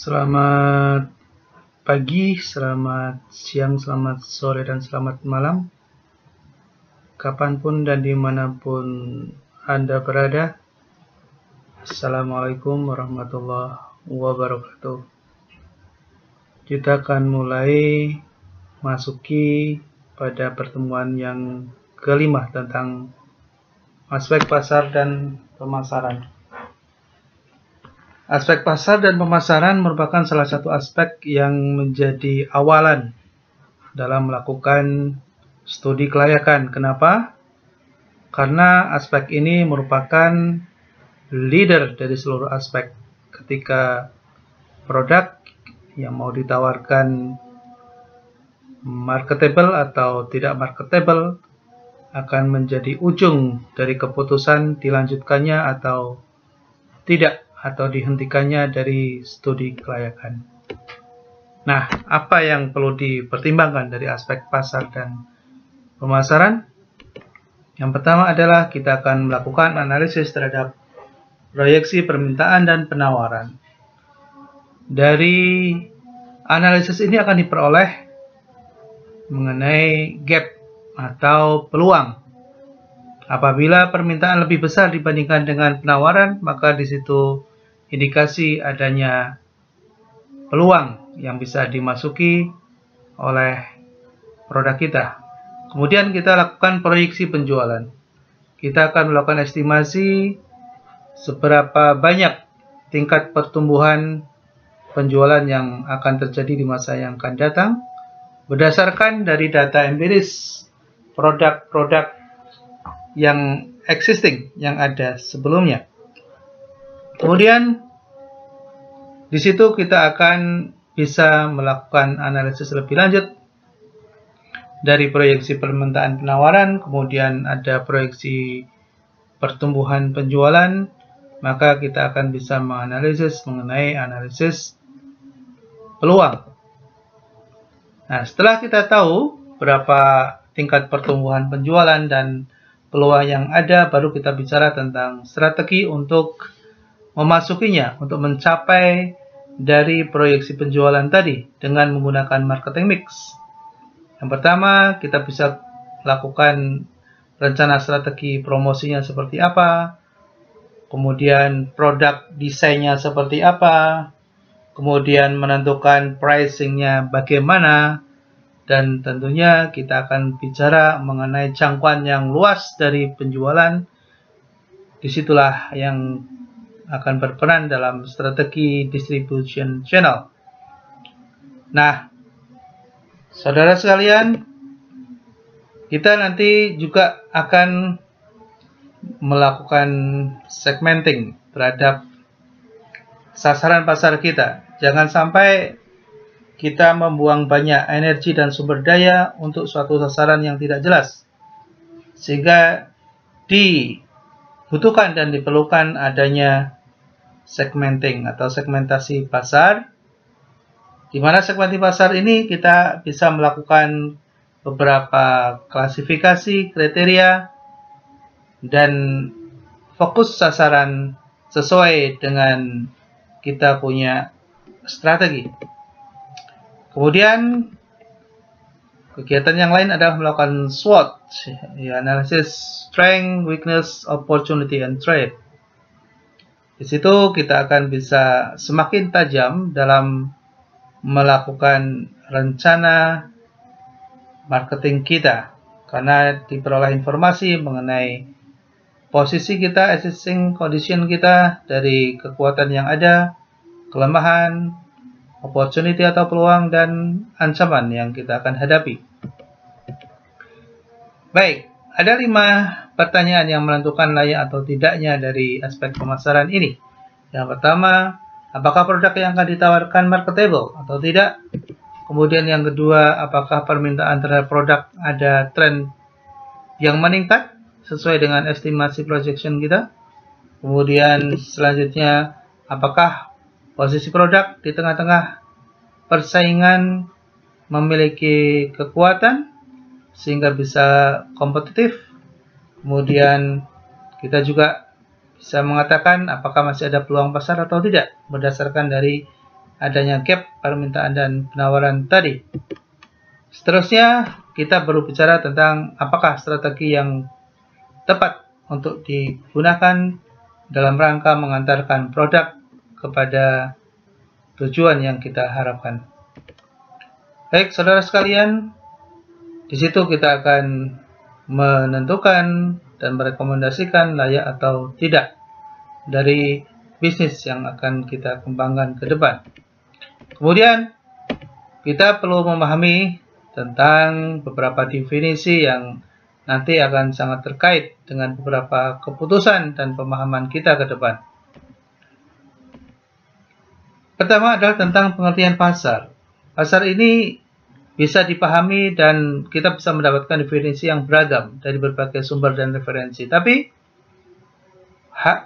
Selamat pagi, selamat siang, selamat sore, dan selamat malam. Kapanpun dan dimanapun Anda berada. Assalamualaikum warahmatullahi wabarakatuh. Kita akan mulai masuki pada pertemuan yang kelima tentang aspek pasar dan pemasaran. Aspek pasar dan pemasaran merupakan salah satu aspek yang menjadi awalan dalam melakukan studi kelayakan. Kenapa? Karena aspek ini merupakan leader dari seluruh aspek. Ketika produk yang mau ditawarkan marketable atau tidak marketable akan menjadi ujung dari keputusan dilanjutkannya atau tidak, atau dihentikannya dari studi kelayakan. Nah, apa yang perlu dipertimbangkan dari aspek pasar dan pemasaran? Yang pertama adalah kita akan melakukan analisis terhadap proyeksi permintaan dan penawaran. Dari analisis ini akan diperoleh mengenai gap atau peluang. Apabila permintaan lebih besar dibandingkan dengan penawaran, maka di situ indikasi adanya peluang yang bisa dimasuki oleh produk kita. Kemudian kita lakukan proyeksi penjualan. Kita akan melakukan estimasi seberapa banyak tingkat pertumbuhan penjualan yang akan terjadi di masa yang akan datang berdasarkan dari data empiris produk-produk yang existing, yang ada sebelumnya. Kemudian di situ kita akan bisa melakukan analisis lebih lanjut dari proyeksi permintaan penawaran, kemudian ada proyeksi pertumbuhan penjualan, maka kita akan bisa menganalisis mengenai analisis peluang. Nah, setelah kita tahu berapa tingkat pertumbuhan penjualan dan peluang yang ada, baru kita bicara tentang strategi untuk memasukinya, untuk mencapai dari proyeksi penjualan tadi dengan menggunakan marketing mix. Yang pertama, kita bisa lakukan rencana strategi promosinya seperti apa, kemudian produk desainnya seperti apa, kemudian menentukan pricingnya bagaimana, dan tentunya kita akan bicara mengenai jangkauan yang luas dari penjualan. Disitulah yang akan berperan dalam strategi distribution channel. Nah, saudara sekalian, kita nanti juga akan melakukan segmenting terhadap sasaran pasar kita. Jangan sampai kita membuang banyak energi dan sumber daya untuk suatu sasaran yang tidak jelas, sehingga dibutuhkan dan diperlukan adanya segmenting atau segmentasi pasar, di mana segmentasi pasar ini kita bisa melakukan beberapa klasifikasi, kriteria, dan fokus sasaran sesuai dengan kita punya strategi. Kemudian kegiatan yang lain adalah melakukan SWOT, analisis strength, weakness, opportunity, and threat. Di situ kita akan bisa semakin tajam dalam melakukan rencana marketing kita, karena diperoleh informasi mengenai posisi kita, existing condition kita, dari kekuatan yang ada, kelemahan, opportunity atau peluang, dan ancaman yang kita akan hadapi. Baik, ada 5 pertanyaan yang menentukan layak atau tidaknya dari aspek pemasaran ini. Yang pertama, apakah produk yang akan ditawarkan marketable atau tidak? Kemudian yang kedua, apakah permintaan terhadap produk ada tren yang meningkat sesuai dengan estimasi projection kita? Kemudian selanjutnya, apakah posisi produk di tengah-tengah persaingan memiliki kekuatan sehingga bisa kompetitif? Kemudian kita juga bisa mengatakan apakah masih ada peluang pasar atau tidak berdasarkan dari adanya gap permintaan dan penawaran tadi. Seterusnya, kita baru bicara tentang apakah strategi yang tepat untuk digunakan dalam rangka mengantarkan produk kepada tujuan yang kita harapkan. Baik, saudara sekalian, di situ kita akan menentukan dan merekomendasikan layak atau tidak dari bisnis yang akan kita kembangkan ke depan. Kemudian, kita perlu memahami tentang beberapa definisi yang nanti akan sangat terkait dengan beberapa keputusan dan pemahaman kita ke depan. Pertama adalah tentang pengertian pasar. Pasar ini bisa dipahami dan kita bisa mendapatkan definisi yang beragam dari berbagai sumber dan referensi. Tapi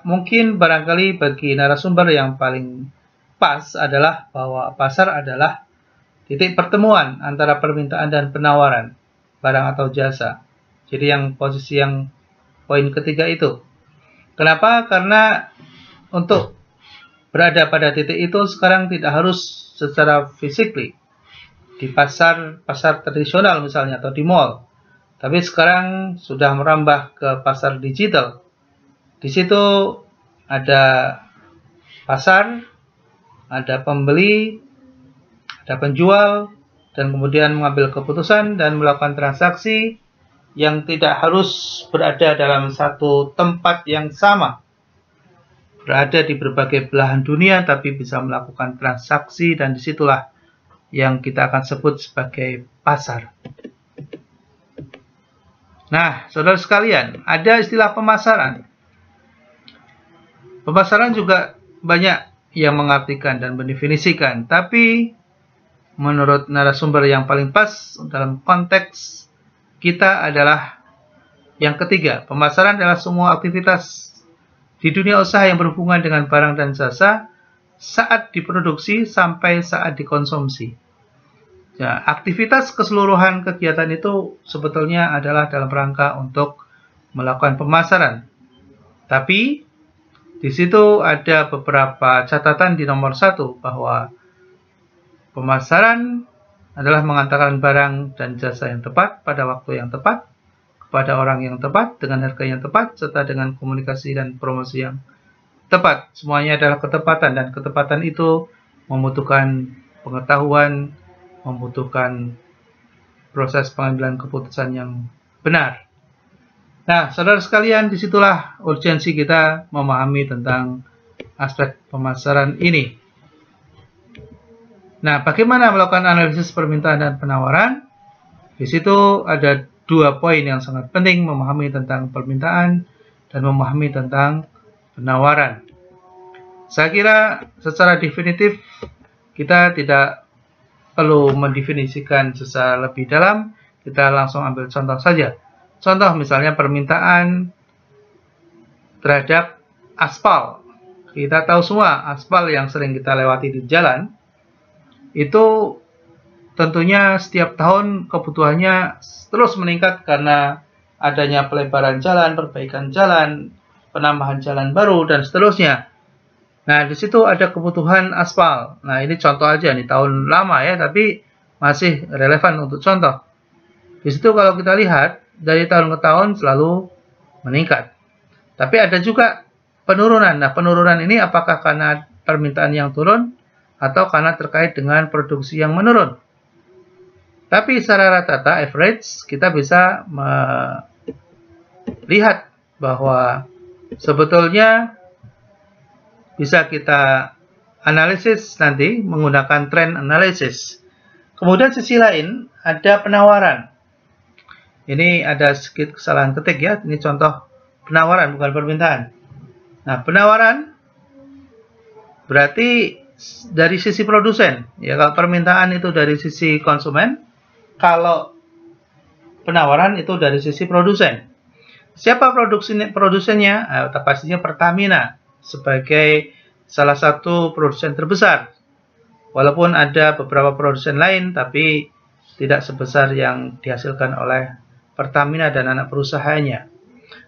mungkin barangkali bagi narasumber yang paling pas adalah bahwa pasar adalah titik pertemuan antara permintaan dan penawaran barang atau jasa. Jadi yang posisi yang poin ketiga itu. Kenapa? Karena untuk berada pada titik itu sekarang tidak harus secara physically di pasar tradisional misalnya atau di mall. Tapi sekarang sudah merambah ke pasar digital. Di situ ada pasar, ada pembeli, ada penjual, dan kemudian mengambil keputusan dan melakukan transaksi yang tidak harus berada dalam satu tempat yang sama. Berada di berbagai belahan dunia, tapi bisa melakukan transaksi, dan disitulah yang kita akan sebut sebagai pasar. Nah, saudara sekalian, ada istilah pemasaran. Pemasaran juga banyak yang mengartikan dan mendefinisikan, tapi menurut narasumber yang paling pas dalam konteks kita adalah yang ketiga. Pemasaran adalah semua aktivitas di dunia usaha yang berhubungan dengan barang dan jasa saat diproduksi sampai saat dikonsumsi. Ya, aktivitas keseluruhan kegiatan itu sebetulnya adalah dalam rangka untuk melakukan pemasaran. Tapi di situ ada beberapa catatan di nomor 1 bahwa pemasaran adalah mengantarkan barang dan jasa yang tepat pada waktu yang tepat, kepada orang yang tepat, dengan harga yang tepat, serta dengan komunikasi dan promosi yang tepat. Semuanya adalah ketepatan, dan ketepatan itu membutuhkan pengetahuan, membutuhkan proses pengambilan keputusan yang benar. Nah, saudara sekalian, disitulah urgensi kita memahami tentang aspek pemasaran ini. Nah, bagaimana melakukan analisis permintaan dan penawaran? Di situ ada 2 poin yang sangat penting, memahami tentang permintaan dan memahami tentang penawaran. Saya kira secara definitif kita tidak perlu mendefinisikan secara lebih dalam, kita langsung ambil contoh saja. Contoh misalnya permintaan terhadap aspal. Kita tahu semua aspal yang sering kita lewati di jalan, itu tentunya setiap tahun kebutuhannya terus meningkat karena adanya pelebaran jalan, perbaikan jalan, penambahan jalan baru, dan seterusnya. Nah, di situ ada kebutuhan aspal. Nah, ini contoh aja nih, tahun lama ya, tapi masih relevan untuk contoh. Di situ kalau kita lihat, dari tahun ke tahun selalu meningkat. Tapi ada juga penurunan. Nah, penurunan ini apakah karena permintaan yang turun atau karena terkait dengan produksi yang menurun? Tapi secara rata-rata, average, kita bisa melihat bahwa sebetulnya bisa kita analisis nanti menggunakan trend analysis. Kemudian sisi lain, ada penawaran. Ini ada sedikit kesalahan ketik ya, ini contoh penawaran, bukan permintaan. Nah, penawaran berarti dari sisi produsen. Ya, kalau permintaan itu dari sisi konsumen, kalau penawaran itu dari sisi produsen. Siapa produsennya? Pastinya Pertamina sebagai salah satu produsen terbesar. Walaupun ada beberapa produsen lain, tapi tidak sebesar yang dihasilkan oleh Pertamina dan anak perusahaannya.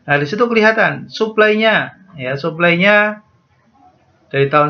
Nah, di situ kelihatan supply-nya, ya, supply-nya dari tahun